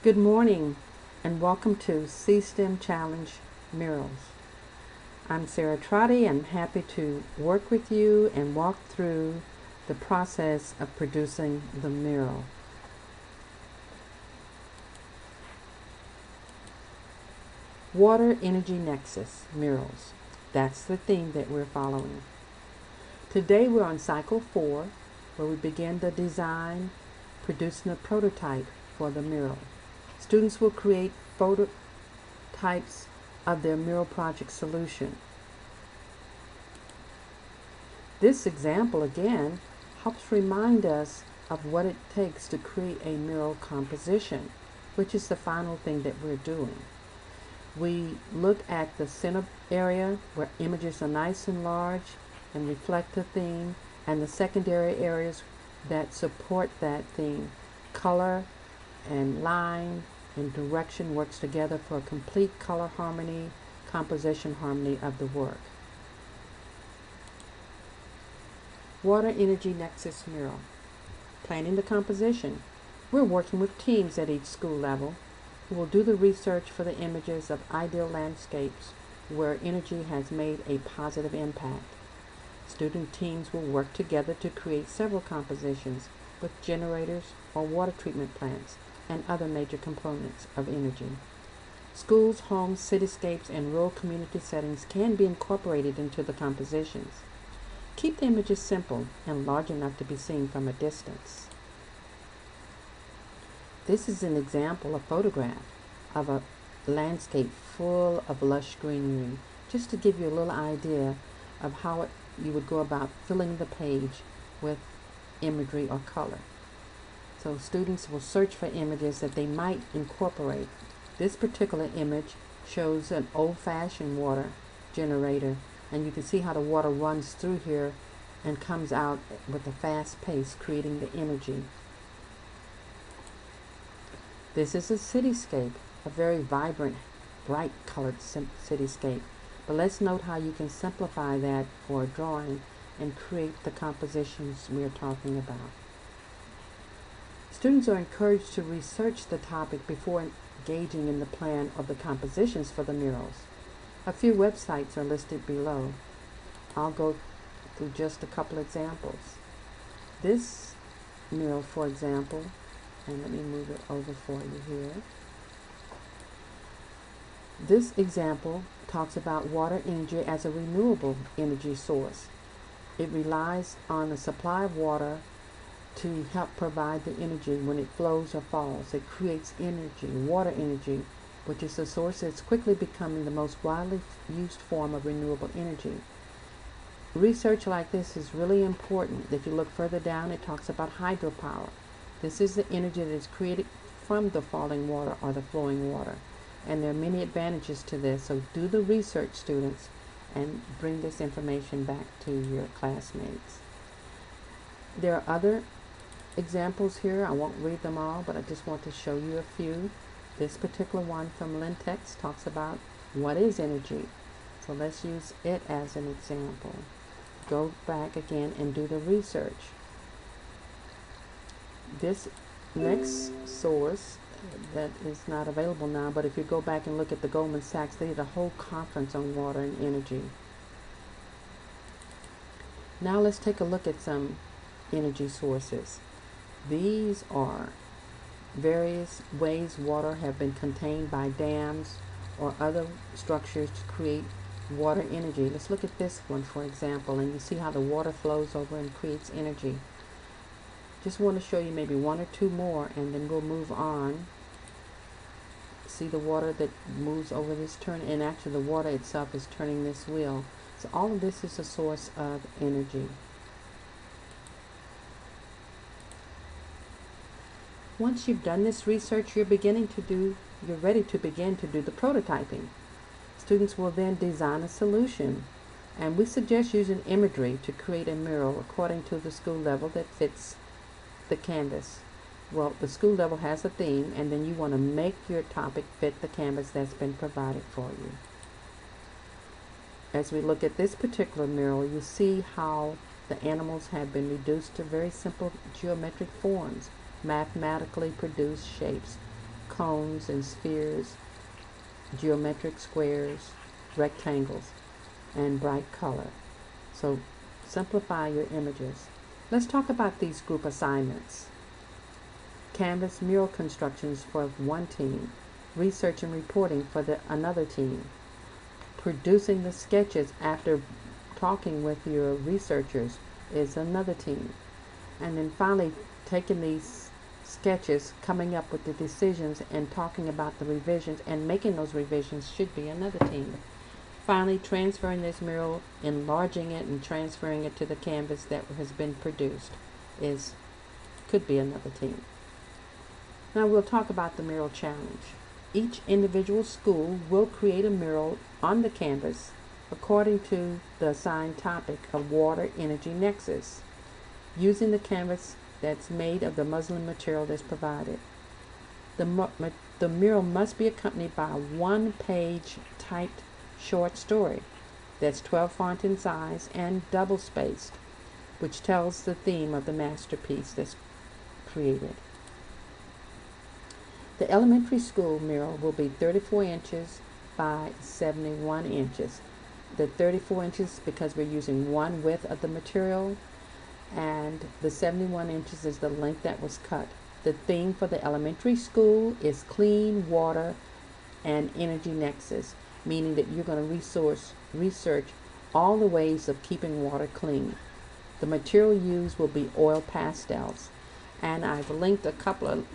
Good morning and welcome to C-STEM Challenge Murals. I'm Sarah Trotty and I'm happy to work with you and walk through the process of producing the mural. Water Energy Nexus Murals. That's the theme that we're following. Today we're on cycle 4 where we begin the design, producing a prototype for the mural. Students will create prototypes of their mural project solution. This example again helps remind us of what it takes to create a mural composition, which is the final thing that we're doing. We look at the center area where images are nice and large and reflect the theme, and the secondary areas that support that theme. Color and line and direction works together for a complete color harmony, composition harmony of the work. Water Energy Nexus Mural. Planning the composition. We're working with teams at each school level who will do the research for the images of ideal landscapes where energy has made a positive impact. Student teams will work together to create several compositions with generators or water treatment plants and other major components of energy. Schools, homes, cityscapes, and rural community settings can be incorporated into the compositions. Keep the images simple and large enough to be seen from a distance. This is an example, a photograph of a landscape full of lush greenery, just to give you a little idea of how you would go about filling the page with imagery or color. So students will search for images that they might incorporate. This particular image shows an old-fashioned water generator, and you can see how the water runs through here and comes out with a fast pace, creating the energy. This is a cityscape, a very vibrant, bright colored cityscape. But let's note how you can simplify that for a drawing and create the compositions we're talking about. Students are encouraged to research the topic before engaging in the plan of the compositions for the murals. A few websites are listed below. I'll go through just a couple examples. This mural, for example, and let me move it over for you here. This example talks about water energy as a renewable energy source. It relies on a supply of water to help provide the energy when it flows or falls. It creates energy, water energy, which is a source that's quickly becoming the most widely used form of renewable energy. Research like this is really important. If you look further down, it talks about hydropower. This is the energy that is created from the falling water or the flowing water. And there are many advantages to this, so do the research, students, and bring this information back to your classmates. There are other examples here. I won't read them all, but I just want to show you a few. This particular one from Lintex talks about what is energy. So let's use it as an example. Go back again and do the research. This next source that is not available now, but if you go back and look at the Goldman Sachs, they did a whole conference on water and energy. Now let's take a look at some energy sources. These are various ways water have been contained by dams or other structures to create water energy. Let's look at this one, for example, and you see how the water flows over and creates energy. Just want to show you maybe one or two more, and then we'll move on. See the water that moves over this turn, and actually the water itself is turning this wheel. So all of this is a source of energy. Once you've done this research, you're ready to begin to do the prototyping. Students will then design a solution, and we suggest using imagery to create a mural according to the school level that fits the canvas. Well, the school level has a theme, and then you want to make your topic fit the canvas that's been provided for you. As we look at this particular mural, you see how the animals have been reduced to very simple geometric forms, mathematically produced shapes, cones and spheres, geometric squares, rectangles, and bright color. So simplify your images. Let's talk about these group assignments. Canvas mural constructions for one team, research and reporting for another team, producing the sketches after talking with your researchers is another team, and then finally taking these sketches, coming up with the decisions and talking about the revisions and making those revisions should be another team. Finally, transferring this mural, enlarging it and transferring it to the canvas that has been produced could be another team. Now we'll talk about the mural challenge. Each individual school will create a mural on the canvas according to the assigned topic of water energy nexus, using the canvas that's made of the muslin material that's provided. The mural must be accompanied by a one-page typed short story that's 12 font in size and double-spaced, which tells the theme of the masterpiece that's created. The elementary school mural will be 34 inches by 71 inches. The 34 inches because we're using one width of the material, and the 71 inches is the length that was cut. The theme for the elementary school is clean water and energy nexus, meaning that you're going to research all the ways of keeping water clean. The material used will be oil pastels, and I've linked a couple of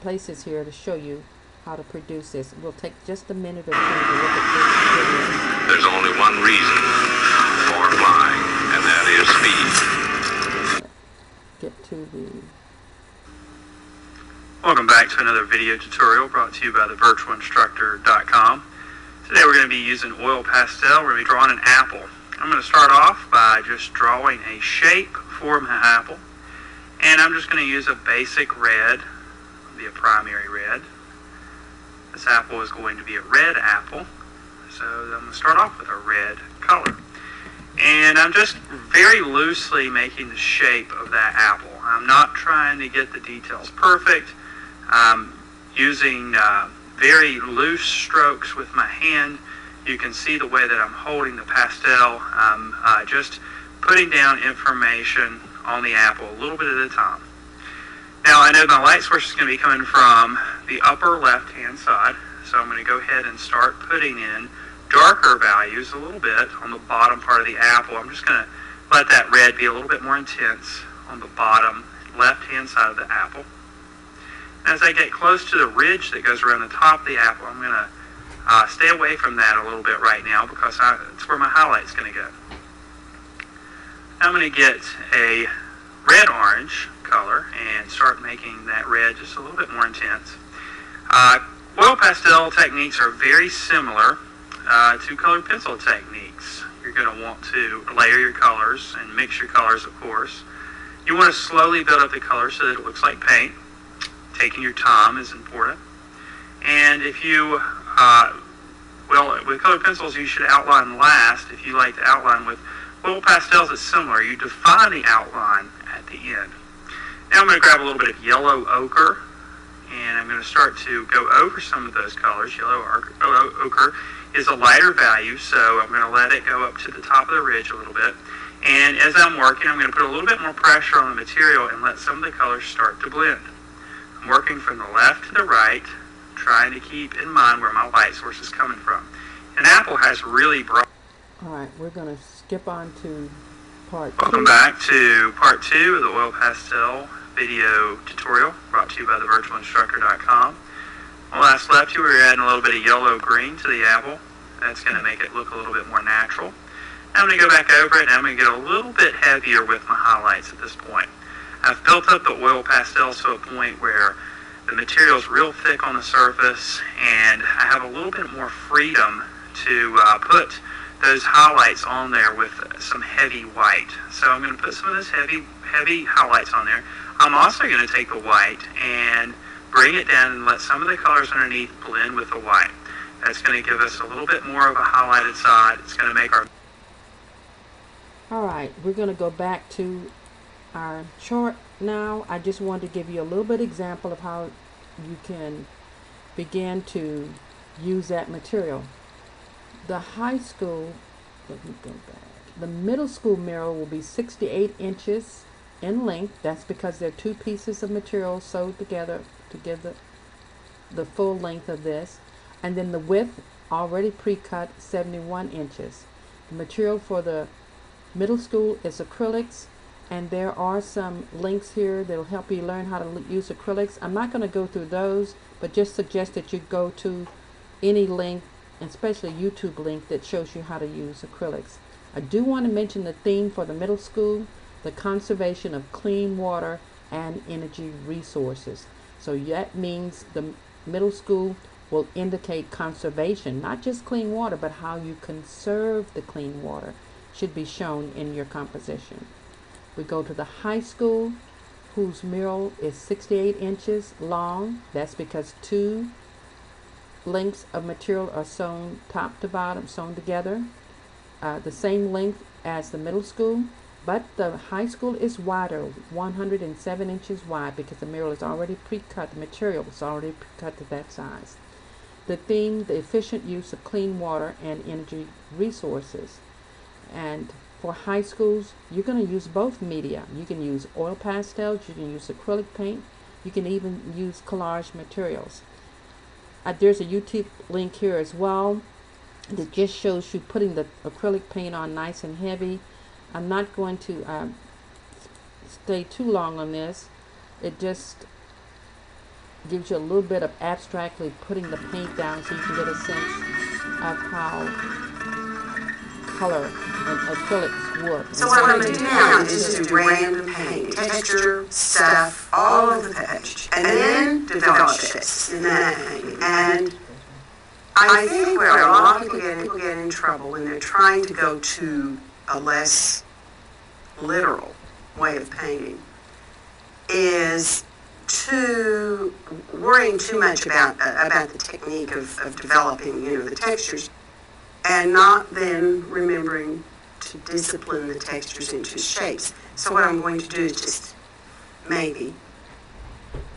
places here to show you how to produce this. We'll take just a minute or two to look at this. There's only one reason for flying, and that is speed. Get to the... Welcome back to another video tutorial brought to you by thevirtualinstructor.com. Today we're going to be using oil pastel. We're going to be drawing an apple. I'm going to start off by just drawing a shape for my apple. And I'm just going to use a basic red, a primary red. This apple is going to be a red apple, so I'm going to start off with a red color. And I'm just very loosely making the shape of that apple. I'm not trying to get the details perfect. I'm using very loose strokes with my hand. You can see the way that I'm holding the pastel. I'm just putting down information on the apple a little bit at a time. Now I know my light source is going to be coming from the upper left-hand side, so I'm going to go ahead and start putting in darker values a little bit on the bottom part of the apple. I'm just going to let that red be a little bit more intense on the bottom left-hand side of the apple. As I get close to the ridge that goes around the top of the apple, I'm going to stay away from that a little bit right now because it's where my highlight's going to go. Now I'm going to get a red-orange color and start making that red just a little bit more intense. Oil pastel techniques are very similar to colored pencil techniques. You're going to want to layer your colors and mix your colors, of course. You want to slowly build up the color so that it looks like paint. Taking your time is important. And if you, with colored pencils, you should outline last. If you like to outline with oil pastels, it's similar. You define the outline at the end. Now I'm going to grab a little bit of yellow ochre, and I'm going to start to go over some of those colors. Yellow ochre is a lighter value, so I'm going to let it go up to the top of the ridge a little bit. And as I'm working, I'm going to put a little bit more pressure on the material and let some of the colors start to blend. I'm working from the left to the right, trying to keep in mind where my light source is coming from. An apple has really bright... Alright, we're going to skip on to part 2. Welcome back to part 2 of the oil pastel video tutorial brought to you by thevirtualinstructor.com. On the last left here, we're adding a little bit of yellow-green to the apple. That's going to make it look a little bit more natural. Now I'm going to go back over it, and I'm going to get a little bit heavier with my highlights at this point. I've built up the oil pastels to a point where the material is real thick on the surface, and I have a little bit more freedom to put those highlights on there with some heavy white. So I'm going to put some of those heavy highlights on there. I'm also going to take the white and bring it down and let some of the colors underneath blend with the white. That's going to give us a little bit more of a highlighted side. It's going to make our... Alright, we're going to go back to our chart now. I just wanted to give you a little bit example of how you can begin to use that material. The high school, let me go back. The middle school mural will be 68 inches in length. That's because there are two pieces of material sewed together to give the full length of this. And then the width, already pre-cut, 71 inches. The material for the middle school is acrylics, and there are some links here that will help you learn how to use acrylics. I'm not going to go through those, but just suggest that you go to any link, especially YouTube link, that shows you how to use acrylics. I do want to mention the theme for the middle school, the conservation of clean water and energy resources. So that means the middle school will indicate conservation, not just clean water, but how you conserve the clean water should be shown in your composition. We go to the high school, whose mural is 68 inches long. That's because two lengths of material are sewn top to bottom, sewn together, the same length as the middle school, but the high school is wider, 107 inches wide, because the mural is already pre-cut. The material is already pre-cut to that size. The theme, the efficient use of clean water and energy resources. And for high schools, you're going to use both media. You can use oil pastels, you can use acrylic paint, you can even use collage materials. There's a YouTube link here as well that just shows you putting the acrylic paint on nice and heavy. I'm not going to stay too long on this. It just gives you a little bit of abstractly putting the paint down so you can get a sense of how color and acrylics work. So what I'm going to do now is just do random paint, texture, stuff, all over the page, and then develop shapes in that painting. And I think where a lot of people get in trouble when they're trying to go to a less literal way of painting is to worrying too much about the technique of developing, the textures, and not then remembering to discipline the textures into shapes. So what I'm going to do is just maybe.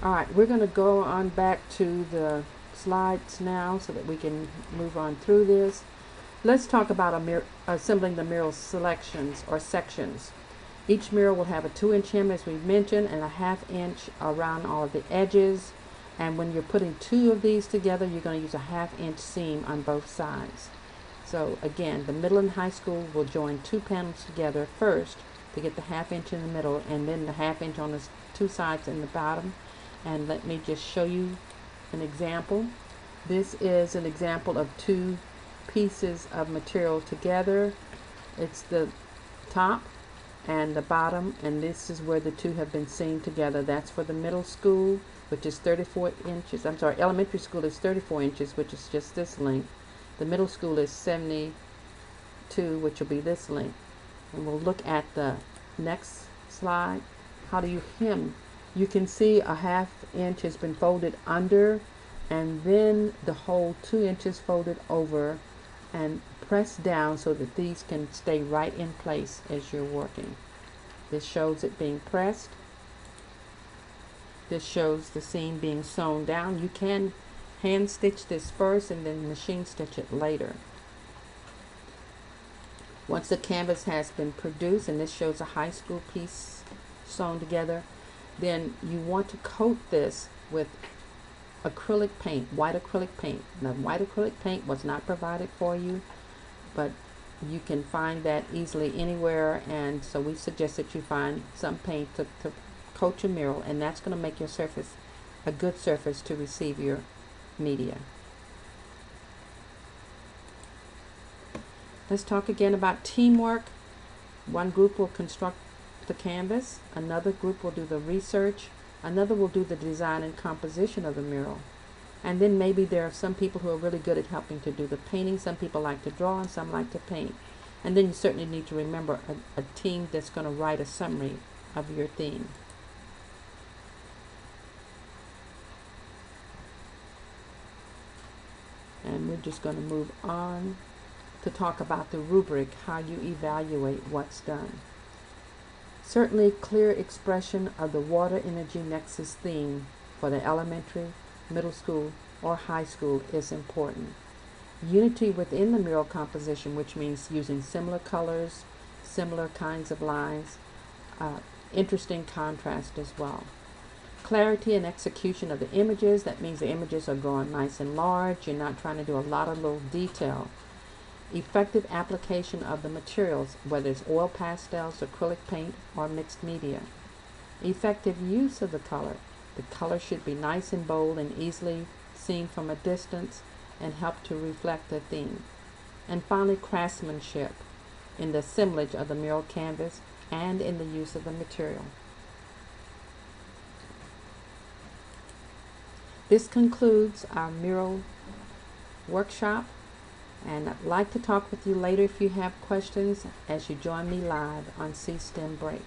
All right, we're going to go on back to the slides now so that we can move on through this. Let's talk about assembling the mural selections or sections. Each mural will have a 2-inch hem, as we mentioned, and a 1/2 inch around all of the edges. And when you're putting two of these together, you're going to use a 1/2 inch seam on both sides. So again, the middle and high school will join two panels together first to get the 1/2 inch in the middle, and then the 1/2 inch on the two sides in the bottom. And let me just show you an example. This is an example of two pieces of material together. It's the top and the bottom, and this is where the two have been seamed together. That's for the middle school, which is 34 inches. I'm sorry, elementary school is 34 inches, which is just this length. The middle school is 72, which will be this length. And we'll look at the next slide. How do you hem? You can see a 1/2 inch has been folded under, and then the whole 2 inches folded over and pressed down so that these can stay right in place as you're working. This shows it being pressed. This shows the seam being sewn down. You can hand stitch this first and then machine stitch it later. Once the canvas has been produced, and this shows a high school piece sewn together, then you want to coat this with acrylic paint, white acrylic paint. Now, white acrylic paint was not provided for you, but you can find that easily anywhere, and so we suggest that you find some paint to coat your mural, and that's going to make your surface a good surface to receive your media. Let's talk again about teamwork. One group will construct the canvas, another group will do the research, another will do the design and composition of the mural. And then maybe there are some people who are really good at helping to do the painting. Some people like to draw and some like to paint. And then you certainly need to remember a team that's going to write a summary of your theme. And we're just going to move on to talk about the rubric, how you evaluate what's done. Certainly clear expression of the water energy nexus theme for the elementary, middle school, or high school is important. Unity within the mural composition, which means using similar colors, similar kinds of lines, interesting contrast as well. Clarity and execution of the images, that means the images are going nice and large. You're not trying to do a lot of little detail. Effective application of the materials, whether it's oil pastels, acrylic paint, or mixed media. Effective use of the color. The color should be nice and bold and easily seen from a distance and help to reflect the theme. And finally, craftsmanship in the assemblage of the mural canvas and in the use of the material. This concludes our mural workshop, and I'd like to talk with you later if you have questions as you join me live on C-STEM Break.